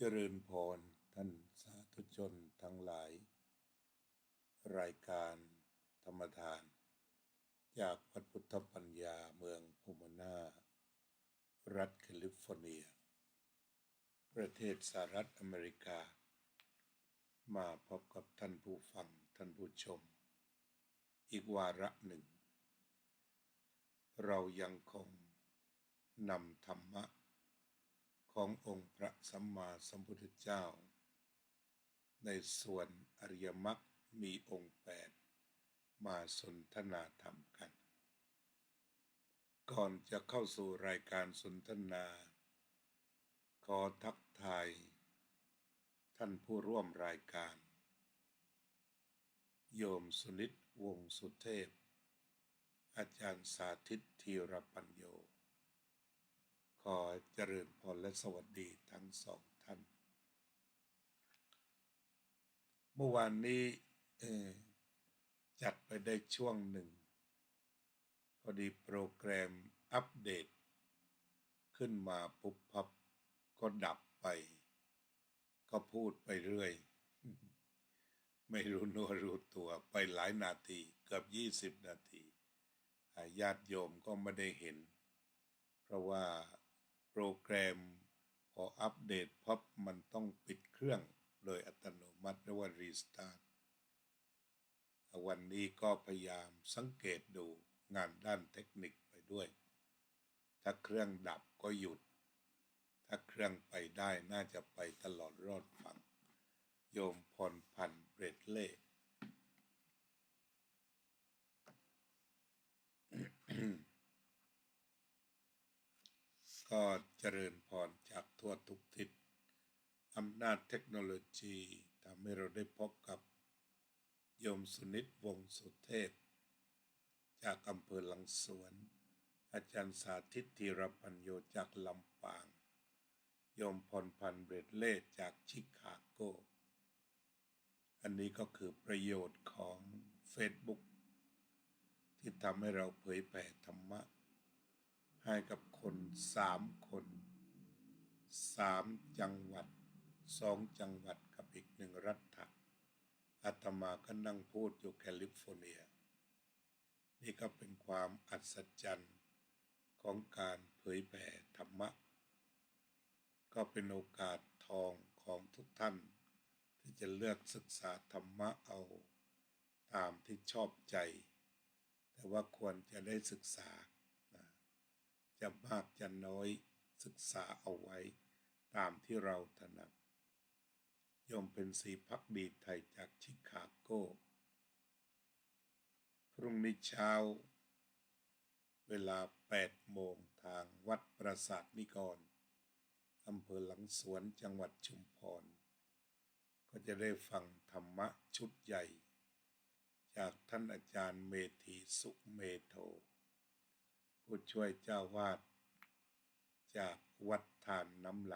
เจริญพรท่านสาธุชนทั้งหลายรายการธรรมทานจากวัดพุทธปัญญาเมืองโพมานารัฐแคลิฟอร์เนียประเทศสหรัฐอเมริกามาพบกับท่านผู้ฟังท่านผู้ชมอีกวาระหนึ่งเรายังคงนำธรรมะขององค์พระสัมมาสัมพุทธเจ้าในส่วนอริยมรรคมีองค์8มาสนทนาธรรมกันก่อนจะเข้าสู่รายการสนทนาขอทักทายท่านผู้ร่วมรายการโยมสุนิตวงศ์สุเทพอาจารย์สาธิตธีรปัญโยขอเจริญพรและสวัสดีทั้งสองท่านเมื่อวานนี้จัดไปได้ช่วงหนึ่งพอดีโปรแกรมอัปเดตขึ้นมาปุ๊บพับก็ดับไปก็พูดไปเรื่อยไม่รู้นัวรู้ตัวไปหลายนาทีเกือบ20 นาทีญาติโยมก็ไม่ได้เห็นเพราะว่าโปรแกรมพออัปเดตพับมันต้องปิดเครื่องโดยอัตโนมัติเรียกว่ารีสตาร์ทวันนี้ก็พยายามสังเกตดูงานด้านเทคนิคไปด้วยถ้าเครื่องดับก็หยุดถ้าเครื่องไปได้น่าจะไปตลอดรอดฝั่งโยมพรพันธ์เบรดเล่ ก็เจริญพรจากทั่วทุกทิศอำนาจเทคโนโลยีทำให้เราได้พบกับโยมสุนิตวงศ์สุเทพจากอำเภอหลังสวนอาจารย์สาธิตธีรปัญโยจากลำปางโยมพรพันธ์เบรดเล่จากชิคาโกอันนี้ก็คือประโยชน์ของ Facebook ที่ทำให้เราเผยแผ่ธรรมะให้กับคน3 คน3 จังหวัด2 จังหวัดกับอีก1 รัฐอาตมาก็นั่งพูดอยู่แคลิฟอร์เนียนี่ก็เป็นความอัศจรรย์ของการเผยแผ่ธรรมะก็เป็นโอกาสทองของทุกท่านที่จะเลือกศึกษาธรรมะเอาตามที่ชอบใจแต่ว่าควรจะได้ศึกษาจะมากจะน้อยศึกษาเอาไว้ตามที่เราถนัดโยมเป็นศรีภักดีไทยจากชิคาโกพรุ่งนี้เช้าเวลา8 โมงทางวัดปราสาทนิกรอำเภอหลังสวนจังหวัดชุมพรก็จะได้ฟังธรรมะชุดใหญ่จากท่านอาจารย์เมธีสุเมโธผู้ช่วยเจ้าวาดจากวัดทานน้ำไหล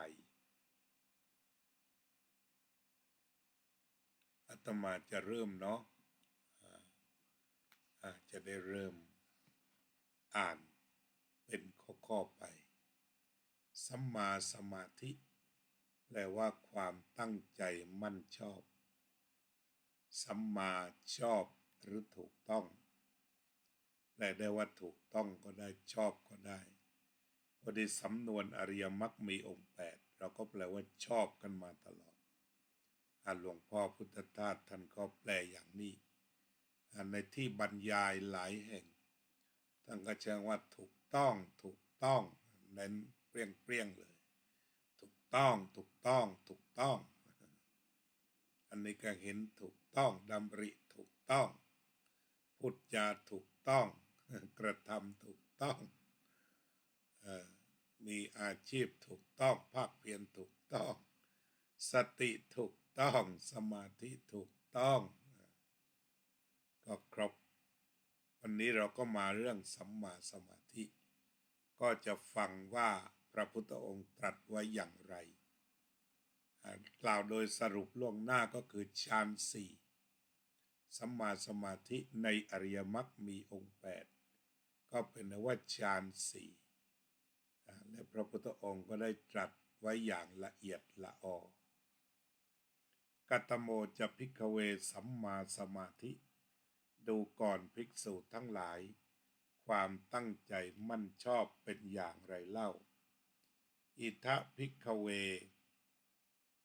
อาตมาจะเริ่มเนาะจะได้เริ่มอ่านเป็นข้อไปสัมมาสมาธิแปลว่าความตั้งใจมั่นชอบสัมมาชอบหรือถูกต้องแปลได้ว่าถูกต้องก็ได้ชอบก็ได้พอดีสำนวนอริยมรรคมีองค์8เราก็แปลว่าชอบกันมาตลอดหลวงพ่อพุทธทาสท่านก็แปลอย่างนี้ในที่บรรยายหลายแห่งท่านก็แจ้งว่าถูกต้องถูกต้องเน้นเปรี้ยงเลยถูกต้องถูกต้องถูกต้องอันนี้ก็เห็นถูกต้องดำริถูกต้องพูดจาถูกต้องกระทำถูกต้องมีอาชีพถูกต้องภาคเพียรถูกต้องสติถูกต้องสมาธิถูกต้องก็ครบวันนี้เราก็มาเรื่องสัมมาสมาธิก็จะฟังว่าพระพุทธองค์ตรัสไว้อย่างไรกล่าวโดยสรุปล่วงหน้าก็คือฌาน4สัมมาสมาธิในอริยมรรคมีองค์8ก็เป็นว่าฌาน4และพระพุทธองค์ก็ได้ตรัสไว้อย่างละเอียดละออ กัตโมจะภิกขเวสัมมาสมาธิดูก่อนภิกษุทั้งหลายความตั้งใจมั่นชอบเป็นอย่างไรเล่าอิทะภิกขเว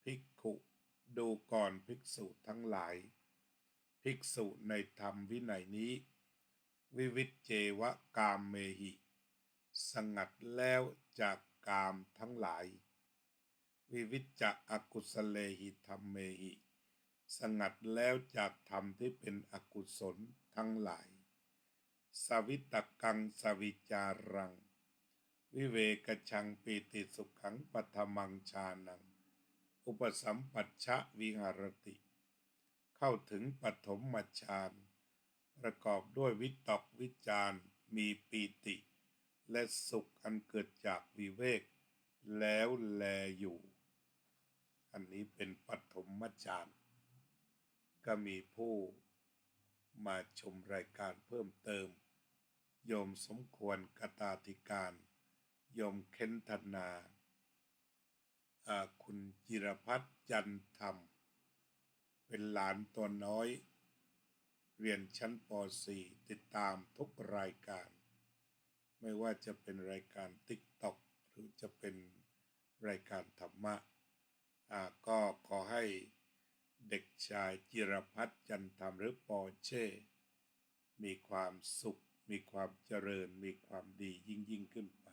ภิกขุดูก่อนภิกษุทั้งหลายภิกษุในธรรมวินัยนี้วิวิจเจวะกามเมหิสงัดแล้วจากกามทั้งหลายวิวิจจะอกุศเลหิธรรมเมหิสงัดแล้วจากธรรมที่เป็นอกุศลทั้งหลายสวิตกังสวิจารังวิเวกชังปีติสุขังปัทมังฌานังอุปสัมปัชชะวิหารติเข้าถึงปฐมฌานประกอบด้วยวิตกวิจารมีปีติและสุขอันเกิดจากวิเวกแล้วแลอยู่อันนี้เป็นปฐมฌานก็มีผู้มาชมรายการเพิ่มเติมโยมสมควรกตาธิการโยมเค้นธนาคุณจิรพัฒน์จันธรรมเป็นหลานตัวน้อยเรียนชั้นป .4 ติดตามทุกรายการไม่ว่าจะเป็นรายการ TikTok หรือจะเป็นรายการธรรมะก็ขอให้เด็กชายจิรพัฒน์จันธรรมหรือปอเช่มีความสุขมีความเจริญมีความดียิ่งขึ้นไป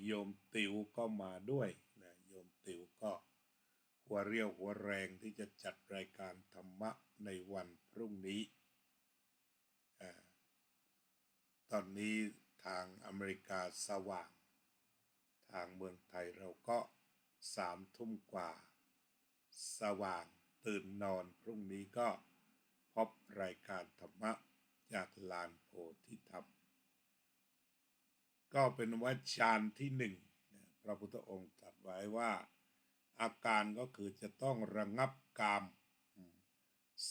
โยมติ๋วก็มาด้วยนะโยมติ๋วก็หัวเรี่ยวหัวแรงที่จะจัดรายการธรรมะในวันพรุ่งนี้ตอนนี้ทางอเมริกาสว่างทางเมืองไทยเราก็3 ทุ่มกว่าสว่างตื่นนอนพรุ่งนี้ก็พบรายการธรรมะจากลานโพธิธรรมก็เป็นว่าฌานที่1พระพุทธองค์ตรัสไว้ว่าอาการก็คือจะต้องระงับกาม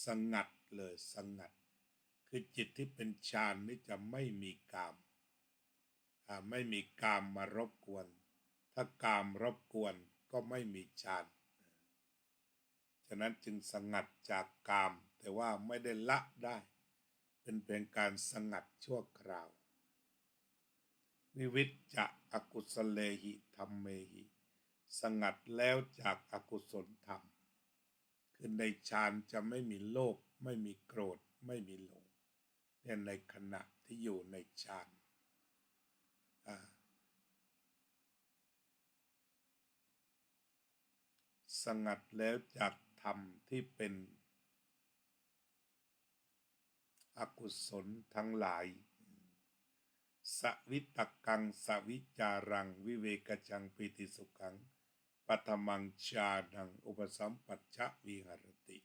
สงัดเลยสงัดคือจิตที่เป็นฌานนี่จะไม่มีกามไม่มีกามมารบกวนถ้ากามรบกวนก็ไม่มีฌานฉะนั้นจึงสงัดจากกามแต่ว่าไม่ได้ละได้เป็นเพียงการสงัดชั่วคราววิวิจจะอกุศเลหิธรรมเมหิสงัดแล้วจากอกุศลธรรมคือในฌานจะไม่มีโลภไม่มีโกรธไม่มีหลงเนี่ยในขณะที่อยู่ในฌานสงัดแล้วจากธรรมที่เป็นอกุศลทั้งหลายสวิตกังสวิจารังวิเวกจังปิติสุขังปัทมังฌานังอุปสัมปัชชะวิหารติ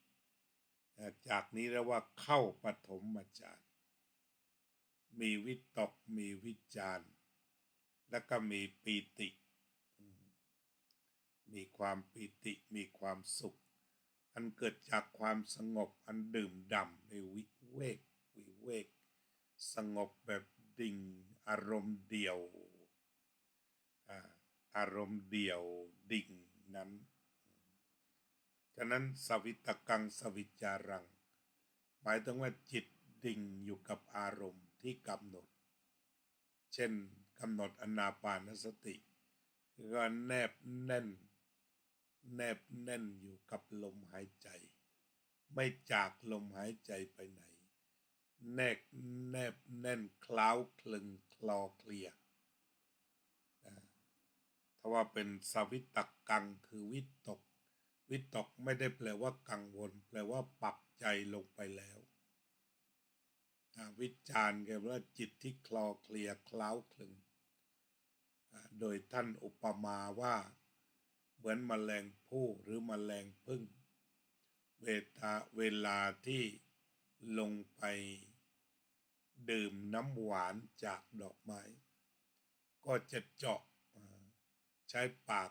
จากนี้เรียกว่าเข้าปฐมฌานมีวิตกมีวิจารและก็มีปีติมีความปีติมีความสุขอันเกิดจากความสงบอันดื่มด่ำในวิเวกสงบแบบดิ่งอารมณ์เดียวอารมณ์เดียวดิ่งนั้นฉะนั้นสวิตกังสวิจารังหมายถึงว่าจิตดิ่งอยู่กับอารมณ์ที่กำหนดเช่นกำหนดอานาปานสติก็แนบแน่นอยู่กับลมหายใจไม่จากลมหายใจไปไหนแนบแน่นคล้าวคลึงคลอเคลียถ้าว่าเป็นสวิตกังคือวิตกไม่ได้แปลว่ากังวลแปลว่าปรับใจลงไปแล้ววิจารณ์แปลว่าจิตที่คลอเคลียคล้าวคลึงโดยท่านอุปมาว่าเหมือนแมลงผู้หรือแมลงผึ้งเวลาที่ลงไปดื่มน้ำหวานจากดอกไม้ก็จะเจาะใช้ปาก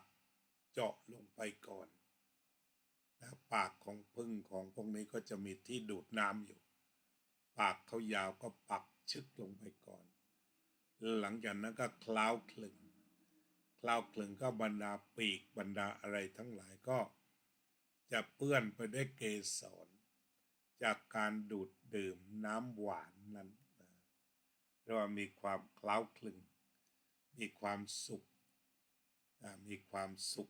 เจาะลงไปก่อนนะปากของผึ้งของพวกนี้ก็จะมีที่ดูดน้ำอยู่ปากเขายาวก็ปักชึกลงไปก่อนหลังจากนั้นก็คล้าวคลึง คลาวคลึงก็บรรดาปีกบรรดาอะไรทั้งหลายก็จะเปื้อนไปด้วยเกสรจากการดูดดื่มน้ำหวานนั้นเรียกว่ามีความคล้าวคลึงมีความสุขมีความสุข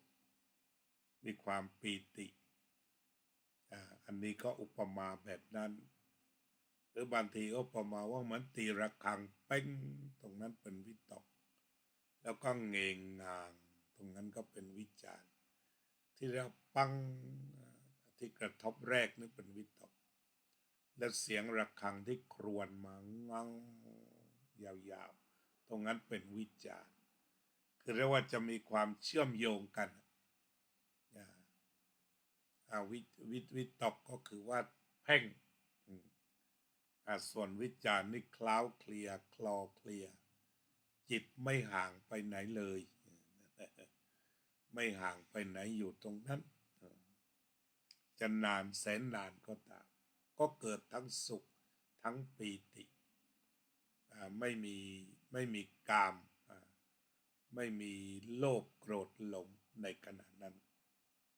มีความปีติอันนี้ก็อุปมาแบบนั้นหรือบางทีก็อุปมาว่าเหมือนตีระฆังเป้งตรงนั้นเป็นวิตกแล้วก็เงงงางตรงนั้นก็เป็นวิจารณ์ที่เราปังที่กระทบแรกนี่เป็นวิตกและเสียงระฆังที่ครวญมางังยาวๆตรงนั้นเป็นวิจารณ์คือเรียกว่าจะมีความเชื่อมโยงกันวิตกก็คือว่าเพ่งส่วนวิจารณ์นี่คล้าวเคลียคลอเคลียจิตไม่ห่างไปไหนเลยไม่ห่างไปไหนอยู่ตรงนั้นจะนานแสนนานก็ตามก็เกิดทั้งสุขทั้งปีติไม่มีกามไม่มีโลภโกรธหลงในขณะนั้น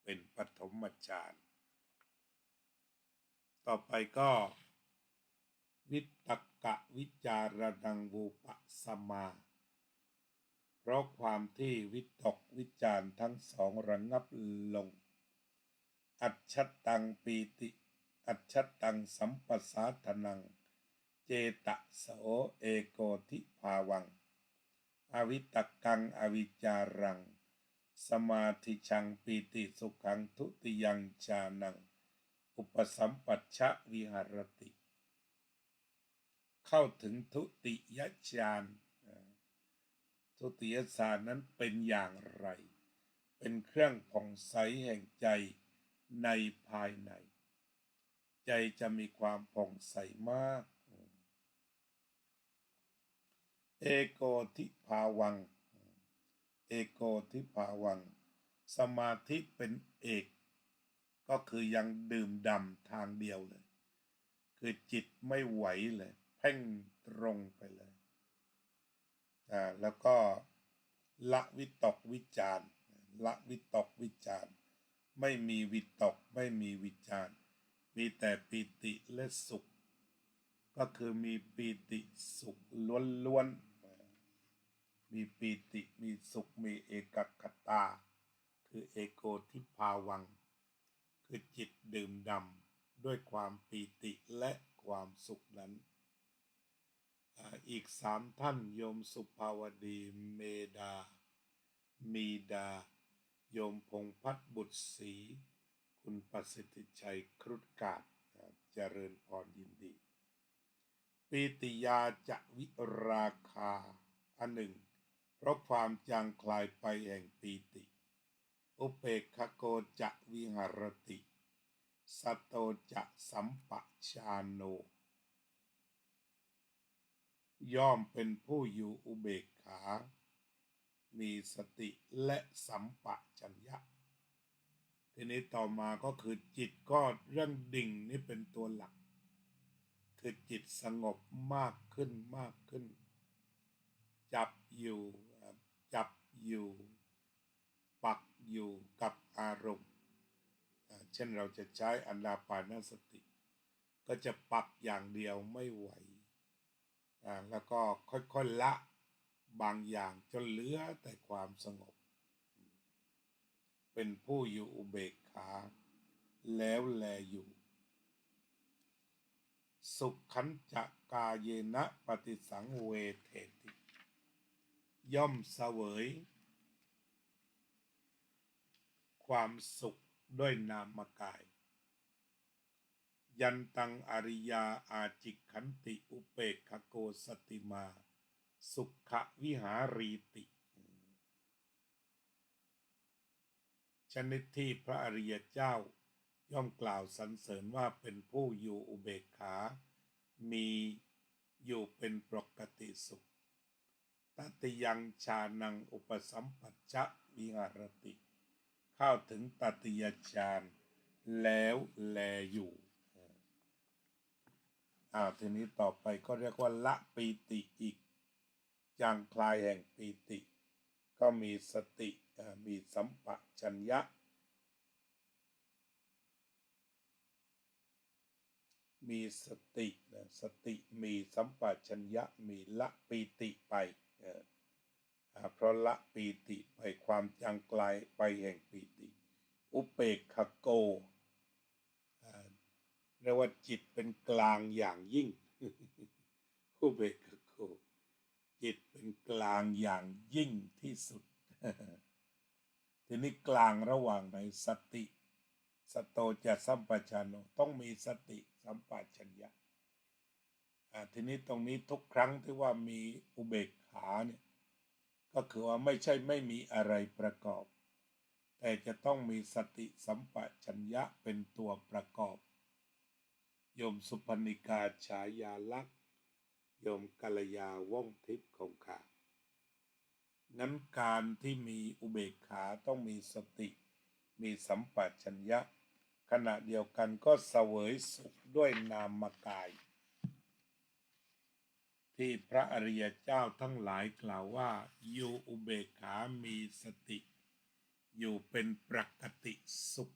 เป็นปฐมฌานต่อไปก็วิตกะวิจารดังวูปสมาเพราะความที่วิตกวิจารทั้งสองระงับลงอัจฉตังปีติอัจฉตังสัมปสาทนังเจตโสเอโกทิภาวังอวิตกังอวิจารังสมาธิชังปีติสุขังทุติยังฌานังอุปสัมปัชชะวิหารติเข้าถึงทุติยฌานทุติยฌานนั้นเป็นอย่างไรเป็นเครื่องผ่องใสแห่งใจในภายในใจจะมีความผ่องใสมากเอโกทิภาวังเอโกทิภาวังสมาธิเป็นเอกก็คือยังดื่มด่ำทางเดียวเลยคือจิตไม่ไหวเลยเพ่งตรงไปเลยแล้วก็ละวิตกวิจารละวิตกวิจารไม่มีวิตกไม่มีวิจารมีแต่ปีติและสุขก็คือมีปีติสุขล้วนๆมีปีติมีสุขมีเอกคตาคือเอโกทิภาวังคือจิตดื่มด่ำด้วยความปีติและความสุขนั้นอีก3 ท่านโยมสุภาวดีเมดามีดาโยมพงษ์พัฒน์บุตรศรีคุณประสิทธิชัยครุฑกาศเจริญพรยินดีปีติยาจะวิราคาอันหนึ่งเพราะความจางคลายไปแห่งปีติอุเปกขโกจะวิหารติสัตโตจะสัมปชานโนย่อมเป็นผู้อยู่อุเบกขามีสติและสัมปชัญญะทีนี้ต่อมาก็คือจิตก็เรื่องดิ่งนี่เป็นตัวหลักคือจิตสงบมากขึ้นมากขึ้นจับอยู่ปักอยู่กับอารมณ์เช่นเราจะใช้อานาปานสติก็จะปักอย่างเดียวไม่ไหวแล้วก็ค่อยๆละบางอย่างจนเหลือแต่ความสงบเป็นผู้อยู่อุเบกขาแล้วแลอยู่สุขขันจะกาเยนะปฏิสังเวเทติย่อมเสวยความสุขด้วยนามกายยันตังอริยาอาจิขันติอุเปกขโกสติมาสุขวิหารีติชนิดที่พระอริยเจ้าย่อมกล่าวสรรเสริญว่าเป็นผู้อยู่อุเบกขามีอยู่เป็นปกติสุขตติยังฌานังอุปสัมปัชชะวิหารติเข้าถึงตติยฌานแล้วแลอยู่ทีนี้ต่อไปก็เรียกว่าละปีติอีกจางคลายแห่งปีติ ก็มีสติมีสัมปชัญญะมีสติสติมีสัมปชัญญะมีละปีติไปเพราะละปีติไปความจางกลายไปแห่งปีติอุเปกขโกเรียกว่าจิตเป็นกลางอย่างยิ่งอุเบกขโกจิตเป็นกลางอย่างยิ่งที่สุด ทีนี้กลางระหว่างในสติสโตจะสัมปชัญโนต้องมีสติสัมปชัญญะทีนี้ตรงนี้ทุกครั้งที่ว่ามีอุเบกขาเนี่ยก็คือว่าไม่ใช่ไม่มีอะไรประกอบแต่จะต้องมีสติสัมปชัญญะเป็นตัวประกอบโยมสุพรรณิกาฉายาลักษณ์โยมกัลยาว่องทิพย์ของข้านั้นการที่มีอุเบกขาต้องมีสติมีสัมปชัญญะขณะเดียวกันก็เสวยสุขด้วยนามกายที่พระอริยเจ้าทั้งหลายกล่าวว่าอยู่อุเบกขามีสติอยู่เป็นปกติสุข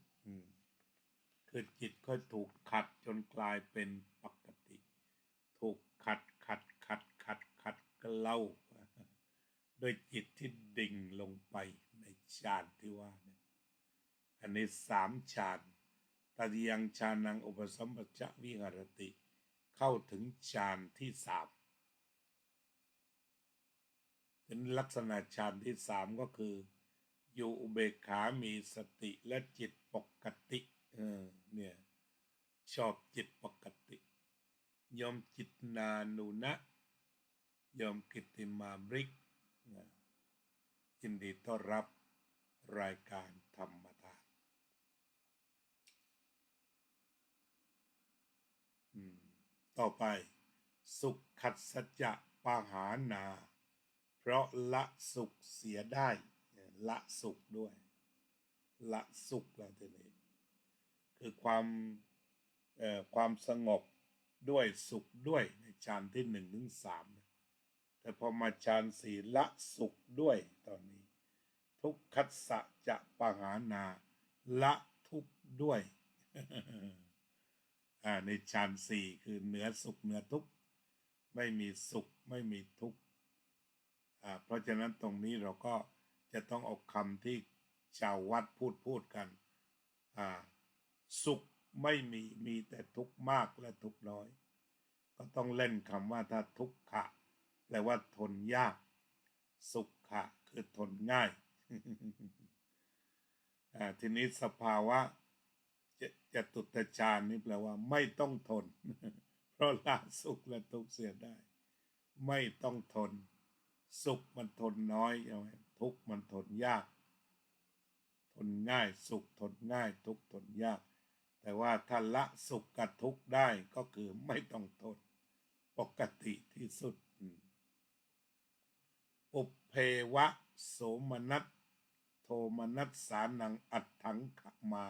คือจิตก็ถูกขัดจนกลายเป็นปกติถูกขัดเกลาด้วยจิตที่ดิ่งลงไปในฌานที่ว่าเนี่ยอันนี้3ฌานตติยังฌานังอุปสัมปชวิหรติเข้าถึงฌานที่3เป็นลักษณะฌานที่3ก็คืออยู่อุเบกขามีสติและจิตปกติเนี่ยชอบจิตปกติยอมจิตนานุนะยอมกิตติมาบริกยินดีต้อนรับรายการธรรมทานต่อไปสุขขัสสจะปาหานาเพราะละสุขเสียได้ละสุขด้วยละสุขแล้วทีนี้คือความสงบด้วยสุขด้วยในฌานที่1 ถึง 3แต่พอมาฌาน4ละสุขด้วยตอนนี้ทุกขัสสะจะปหานาละทุกข์ด้วย ในฌาน4คือเหนือสุขเหนือทุกข์ไม่มีสุขไม่มีทุกข์เพราะฉะนั้นตรงนี้เราก็จะต้องเอาคำที่ชาววัดพูดกันสุขไม่มีแต่ทุกข์มากและทุกข์น้อยก็ต้องเล่นคำว่าถ้าทุกขะแปลว่าทนยากสุขะคือทนง่าย ทีนี้สภาวะจตุตฌานนี่แปลว่าไม่ต้องทน เพราะละสุขและทุกข์เสียได้ไม่ต้องทนสุขมันทนน้อยใช่ไหมทุกข์มันทนยากทนง่ายสุขทนง่ายทุกข์ทนยากแต่ว่าถ้าละสุขกับทุกข์ได้ก็คือไม่ต้องทนปกติที่สุดอุปเพวะโสมนัสโทมนัสสานังอัตถังขมา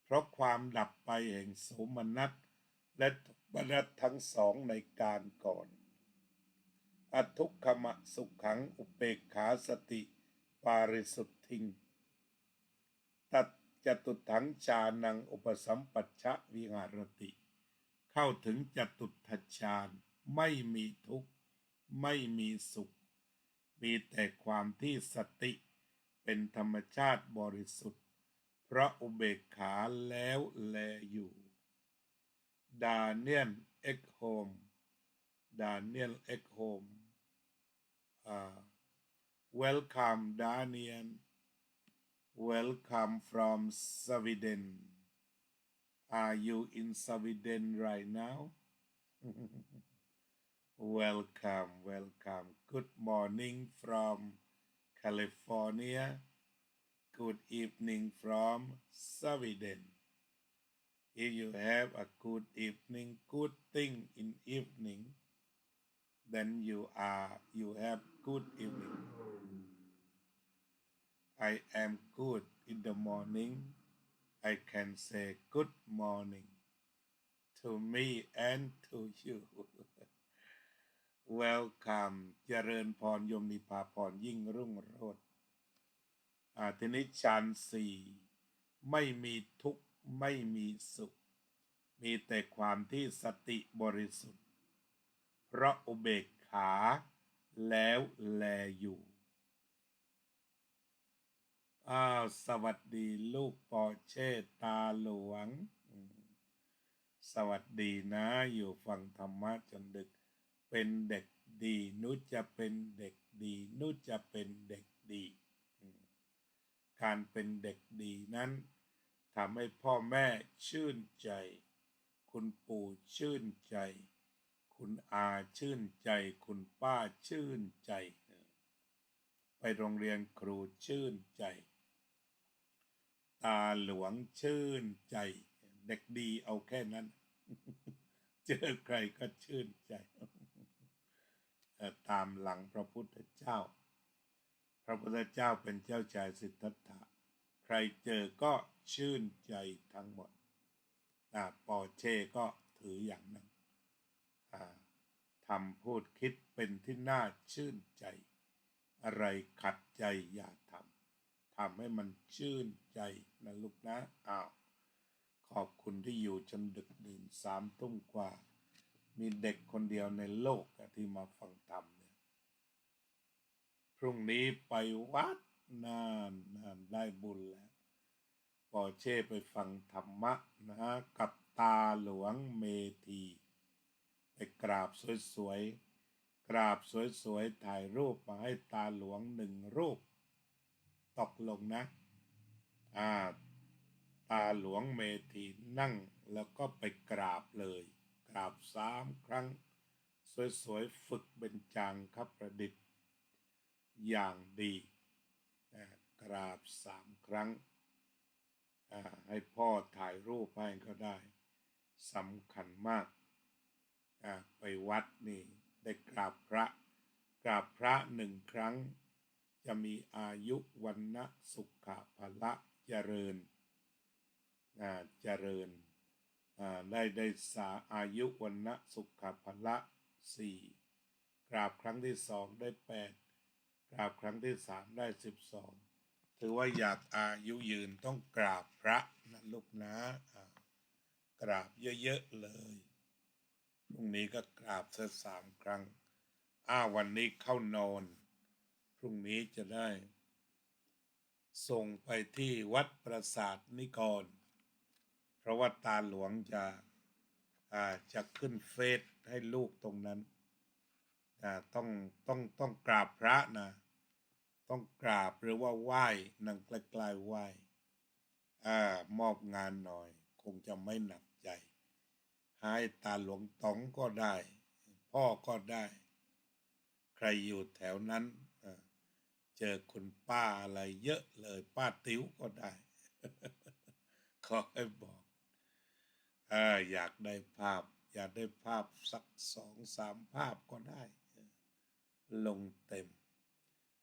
เพราะความดับไปแห่งโสมนัสและทุกขมนัสทั้งสองในการก่อนอทุกขมะสุขขังอุเปกขาสติปาริสุทธิงตัดจตุถังฌานังอุปสัมปัชชวิหารติเข้าถึงจตุตถฌานไม่มีทุกข์ไม่มีสุขมีแต่ความที่สติเป็นธรรมชาติบริสุทธิ์เพราะอุเบกขาแล้วแลอยู่ดาเนียลเอ็กโฮมwelcome Daniel welcome from Sweden are you in Sweden right now welcome good morning from California good evening from Sweden if you have a good evening good thing in evening then you have good evening I am good in the morning I can say good morning to me and to you Welcome เจริญพรโยมนิพาพรยิ่งรุ่งโรจน์ทีนี้ฌานสี่ไม่มีทุกข์ไม่มีสุขมีแต่ความที่สติบริสุทธิ์เพราะอุเบกขาแล้วแลอยู่สวัสดีลูกปอเช่ตาหลวงสวัสดีนะอยู่ฟังธรรมะจนดึกเป็นเด็กดีนุชจะเป็นเด็กดีนุชจะเป็นเด็กดีการเป็นเด็กดีนั้นทำให้พ่อแม่ชื่นใจคุณปู่ชื่นใจคุณอาชื่นใจคุณป้าชื่นใจไปโรงเรียนครูชื่นใจตาหลวงชื่นใจเด็กดีเอาแค่นั้นเจอใครก็ชื่นใจตามหลังพระพุทธเจ้าพระพุทธเจ้าเป็นเจ้าชายสิทธัตถะใครเจอก็ชื่นใจทั้งหมดปอเช่ก็ถืออย่างนั้นทำพูดคิดเป็นที่น่าชื่นใจอะไรขัดใจอย่าทำให้มันชื่นใจนะลูกนะขอบคุณที่อยู่จนดึกดื่น3 ทุ่มกว่ามีเด็กคนเดียวในโลกที่มาฟังธรรมเนี่ยพรุ่งนี้ไปวัดนานได้บุญแล้วปอเช่ไปฟังธรรมะนะกับตาหลวงเมธีไปกราบสวยๆกราบสวยๆถ่ายรูปมาให้ตาหลวง1 รูปตกลงนะตาหลวงเมธีนั่งแล้วก็ไปกราบเลยกราบ3 ครั้งสวยๆฝึกเบญจางคประดิษฐ์อย่างดีกราบ3 ครั้งให้พ่อถ่ายรูปให้ก็ได้สำคัญมากไปวัดนี่ได้กราบพระ1 ครั้งจะมีอายุวันนะสุขะพละเจริญได้อายุวันนะสุขะพละ4กราบครั้งที่2ได้8กราบครั้งที่3ได้12ถือว่าอยากอายุยืนต้องกราบพระนะลูกนะกราบเยอะๆเลยพรุ่งนี้ก็กราบสัก3 ครั้งวันนี้เข้านอนพรุ่งนี้จะได้ส่งไปที่วัดปราสาทนิกรเพราะว่าตาหลวงจะขึ้นเฟซให้ลูกตรงนั้นต้องกราบพระนะต้องกราบหรือว่าไหว้นั่งใกล้ๆไหว้มอบงานหน่อยคงจะไม่หนักใจให้ตาหลวงต๋องก็ได้พ่อก็ได้ใครอยู่แถวนั้นเจอคุณป้าอะไรเยอะเลยป้าติ๋วก็ได้ขอให้บอกอยากได้ภาพสัก2-3 ภาพก็ได้ลงเต็ม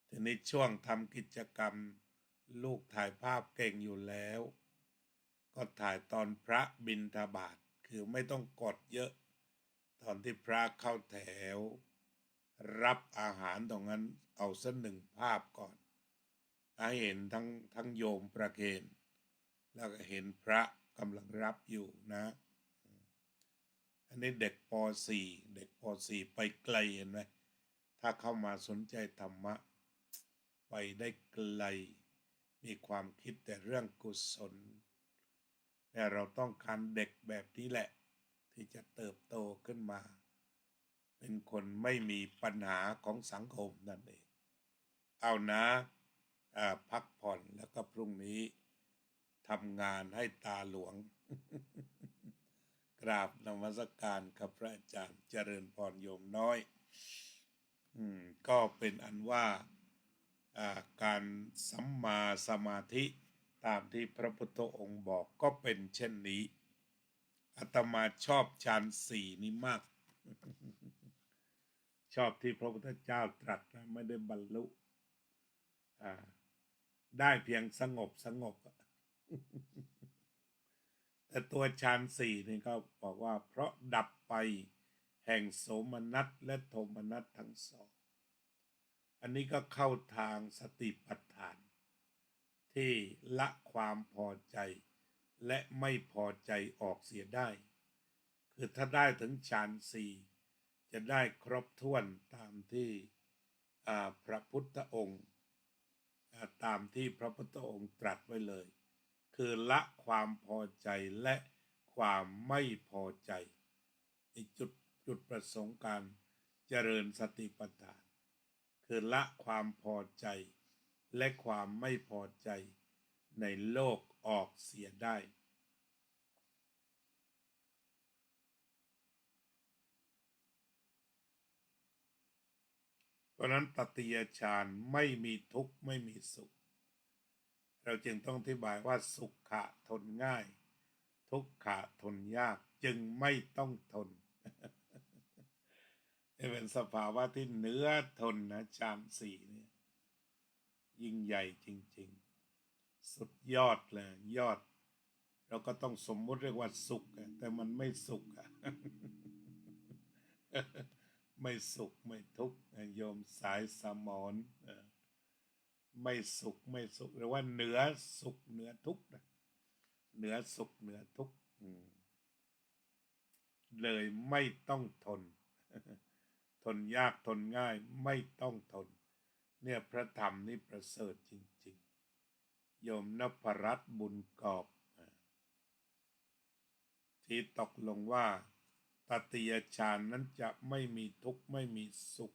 ทีนี้ช่วงทำกิจกรรมลูกถ่ายภาพเก่งอยู่แล้วก็ถ่ายตอนพระบิณฑบาตคือไม่ต้องกดเยอะตอนที่พระเข้าแถวรับอาหารตรงนั้นเอาสัก1 ภาพก่อนให้เห็นทั้งโยมประเคนแล้วก็เห็นพระกำลังรับอยู่นะอันนี้เด็กป .4 เด็กป .4 ไปไกลเห็นไหมถ้าเข้ามาสนใจธรรมะไปได้ไกลมีความคิดแต่เรื่องกุศลแต่เราต้องการเด็กแบบนี้แหละที่จะเติบโตขึ้นมาเป็นคนไม่มีปัญหาของสังคมนั่นเองเอานะพักผ่อนแล้วก็พรุ่งนี้ทำงานให้ตาหลวง กราบนมัสการครับพระอาจารย์เจริญพรโยมน้อยก็เป็นอันว่าการสัมมาสมาธิตามที่พระพุทธองค์บอกก็เป็นเช่นนี้อาตมาชอบฌาน4นี้มาก ชอบที่พระพุทธเจ้าตรัสนะไม่ได้บรรลุได้เพียงสงบแต่ตัวฌาน4นี่ก็บอกว่าเพราะดับไป แห่งโสมนัสและโทมนัสทั้งสองอันนี้ก็เข้าทางสติปัฏฐานที่ละความพอใจและไม่พอใจออกเสียได้คือถ้าได้ถึงฌานสี่จะได้ครบถ้วนตามที่พระพุทธองค์ตามที่พระพุทธองค์ตรัสไว้เลยคือละความพอใจและความไม่พอใจในจุดประสงค์การเจริญสติปัฏฐานคือละความพอใจและความไม่พอใจในโลกออกเสียได้เพราะนั้นตติยฌานไม่มีทุกข์ไม่มีสุขเราจึงต้องอธิบายว่าสุขะทนง่ายทุกขะทนยากจึงไม่ต้องทนเป็นสภาวะที่เหนือทนนะฌานสี่เนี่ยยิ่งใหญ่จริงๆสุดยอดเลยยอดเราก็ต้องสมมุติเรียกว่าสุขแต่มันไม่สุขไม่สุขไม่ทุกข์โยมสายสมอนไม่สุขไม่สุขหรือว่าเหนือสุขเหนือทุกข์เหนือสุขเหนือทุกข์เลยไม่ต้องทนทนยากทนง่ายไม่ต้องทนเนี่ยพระธรรมนี่ประเสริฐจริงๆโยมนพรัตน์บุญกอบที่ตกลงว่าตติยฌานนั้นจะไม่มีทุกข์ไม่มีสุข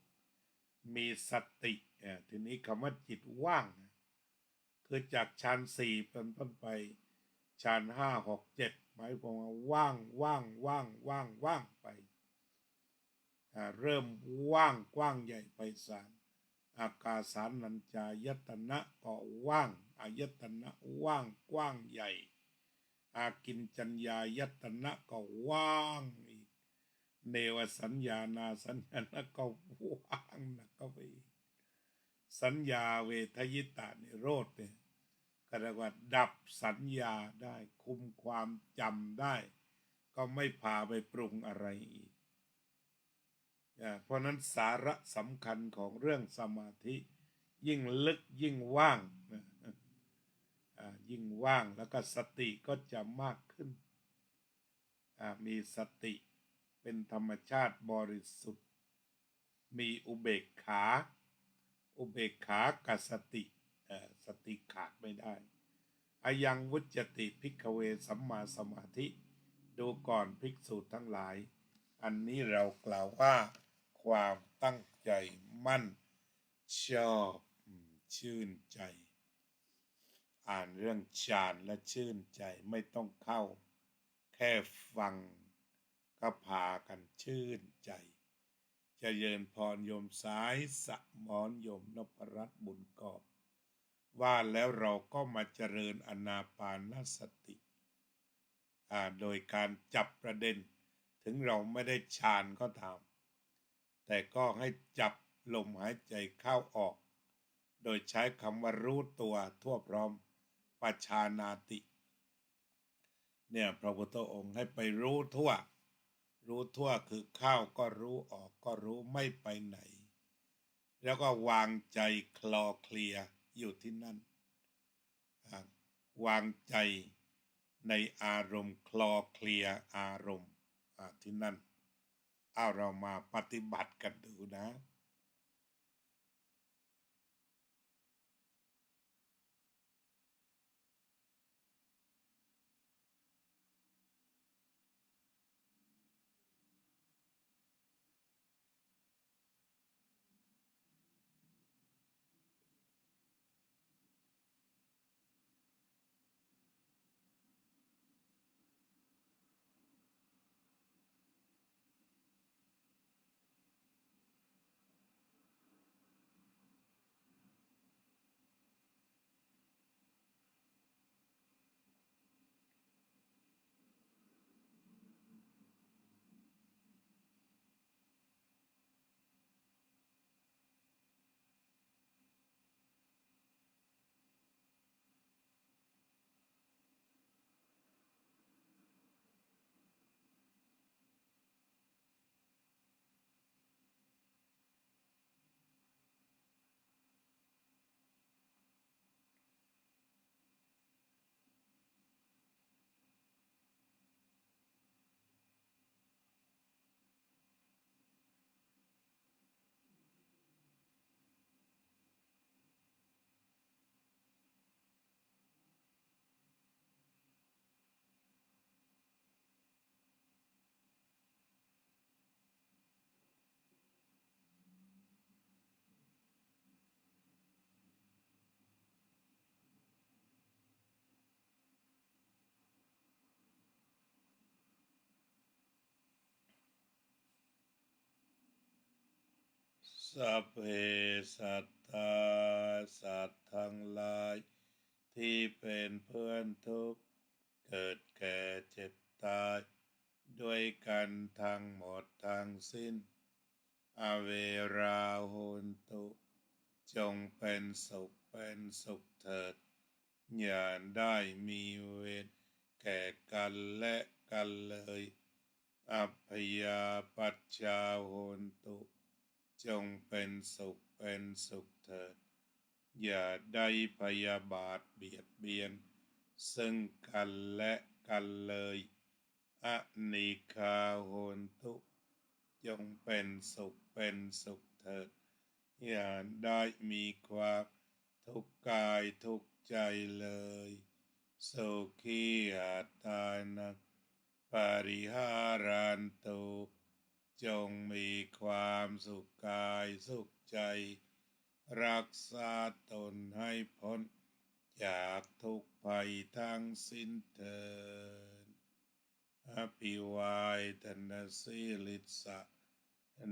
มีสติทีนี้คำว่าจิตว่างคือจากฌานสี่เป็นต้นไปฌานห้าหกเจ็ดหมายความว่าว่างว่างว่างว่างว่างไปเริ่มว่างกว้างใหญ่ไพศาลอากาสานัญจายตนะก็ว่างอายตนะว่างกว้างใหญ่อากินจัญญายตนะก็ว่างอีกเนวสัญญานาสัญญานะก็ว่างหนักก็ไปอีกสัญญาเวทยิตานิโรธเนี่ยก็เรียกว่าดับสัญญาได้คุมความจำได้ก็ไม่พาไปปรุงอะไรอีกเพราะนั้นสาระสำคัญของเรื่องสมาธิยิ่งลึกยิ่งว่างยิ่งว่างแล้วก็สติก็จะมากขึ้นมีสติเป็นธรรมชาติบริสุทธิ์มีอุเบกขากับสติสติขาดไม่ได้อายังวุจติภิกขเวสัมมาสมาธิดูก่อนภิกษุทั้งหลายอันนี้เรากล่าวว่าความตั้งใจมั่นชอบชื่นใจอ่านเรื่องฌานและชื่นใจไม่ต้องเข้าแค่ฟังก็พากันชื่นใจเจริญพรโยมสายสมอนโยมนพรัตน์บุญกอบว่าแล้วเราก็มาเจริญอานาปานสติโดยการจับประเด็นถึงเราไม่ได้ฌานก็ตามแต่ก็ให้จับลมหายใจเข้าออกโดยใช้คำว่ารู้ตัวทั่วพร้อมปัจฉานาติเนี่ยพระพุทธองค์ให้ไปรู้ทั่วคือเข้าก็รู้ออกก็รู้ไม่ไปไหนแล้วก็วางใจคลอเคลียอยู่ที่นั่นวางใจในอารมณ์คลอเคลียอารมณ์ที่นั่นเรามาปฏิบัติกันดูนะ สัพเพสัตตาสัตว์ทั้งหลายที่เป็นเพื่อนทุกข์เกิดแก่เจ็บตายด้วยกันทั้งหมดทั้งสิ้นอเวราโหนตุจงเป็นสุขเถิดอย่าได้มีเวรแก่กันและกันเลยอัพพยาปัชชาโหนตุจงเป็นสุขเถิดอย่าได้พยาบาทเบียดเบียนซึ่งกันและกันเลยอนิฆาโหนตุจงเป็นสุขเถิดอย่าได้มีความทุกข์กายทุกข์ใจเลยโสขีอัตตานังปริหารันตุจงมีความสุขกายสุขใจรักษาตนให้พ้นจากทุกภัยทั้งสิ้นเถิดอภิวาทนาสีลิสะ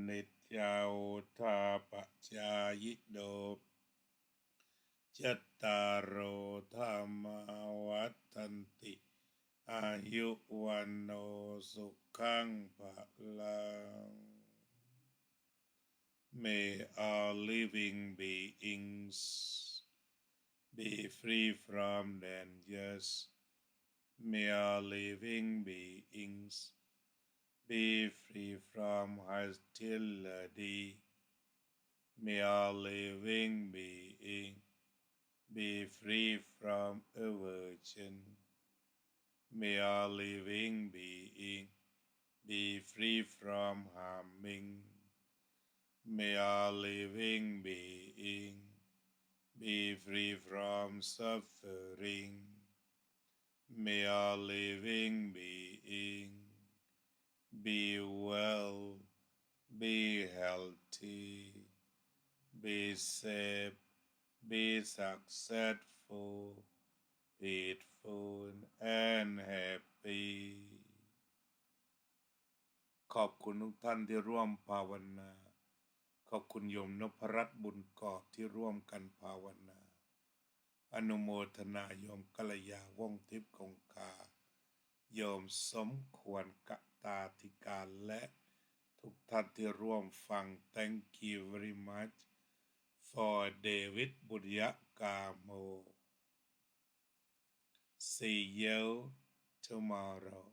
นิจจาวุธาปจายโดจัตตารโอธรรมาวัฏันติอายุวันโนสุขังภลัง May all living beings be free from dangers. May all living beings be free from hostility. May all living beings be free from aversion. May all living beings be free from harming. May all living beings be free from suffering. May all living beings be well, be healthy, be safe, be successful, peaceful and happy ขอบคุณทุกท่านที่ร่วมภาวนาขอบคุณโยมนพรัตน์บุญกอบที่ร่วมกันภาวนาอนุโมทนาโยมกัลยาว่องทิพย์คงคาโยมสมควรกตาธิการและทุกท่านที่ร่วมฟัง Thank you very much for David บุญยกาโม See you tomorrow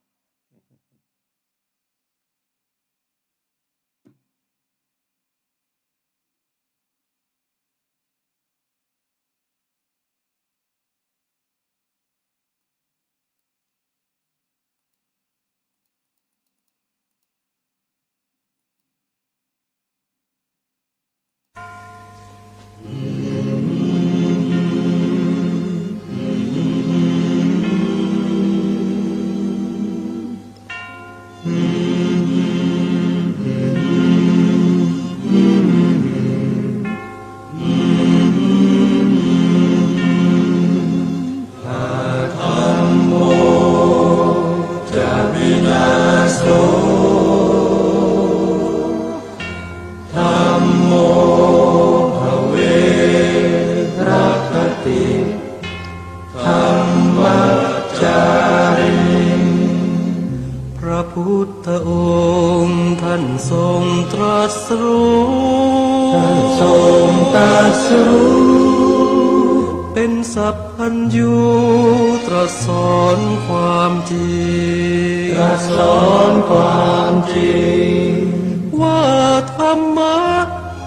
เป็นสัพพัญญูตรัสสอนความจริงว่าธรรมะ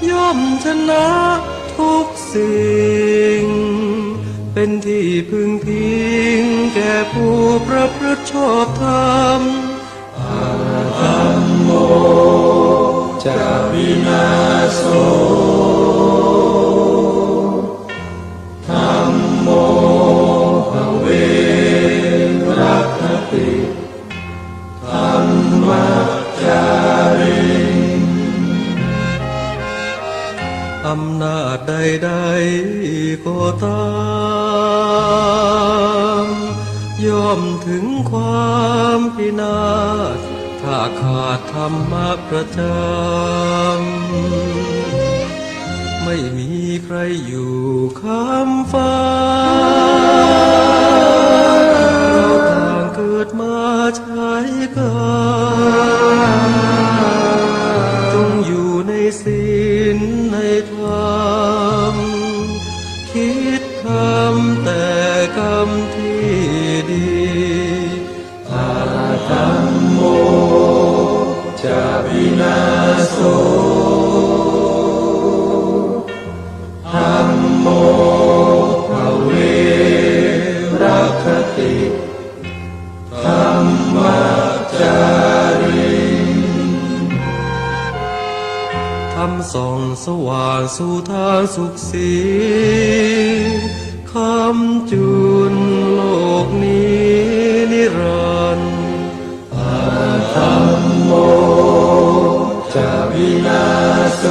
ย่อมชนะทุกสิ่งเป็นที่พึงพิงแก่ผู้ประพฤติชอบธรรมธัมโมจะวินาโสธัมโมภเวรัคติธัมมัจจาริอำนาจใดๆก็ตามย่อมถึงความพินาศถ้าขาดธรรมะประจำ ใครอยู่คำฟ้าเราต่างเกิดมาใช้กันจงอยู่ในศีลในธรรมคิดทำแต่กรรมที่ดีอาธัมโมจะวินาโสธัมโมภเวรัคติธัมมัจจาริธรรมส่องสว่างสู่ทางสุขสีคำจุนโลกนี้นิรันดร์อาธัมโมจะวินาโส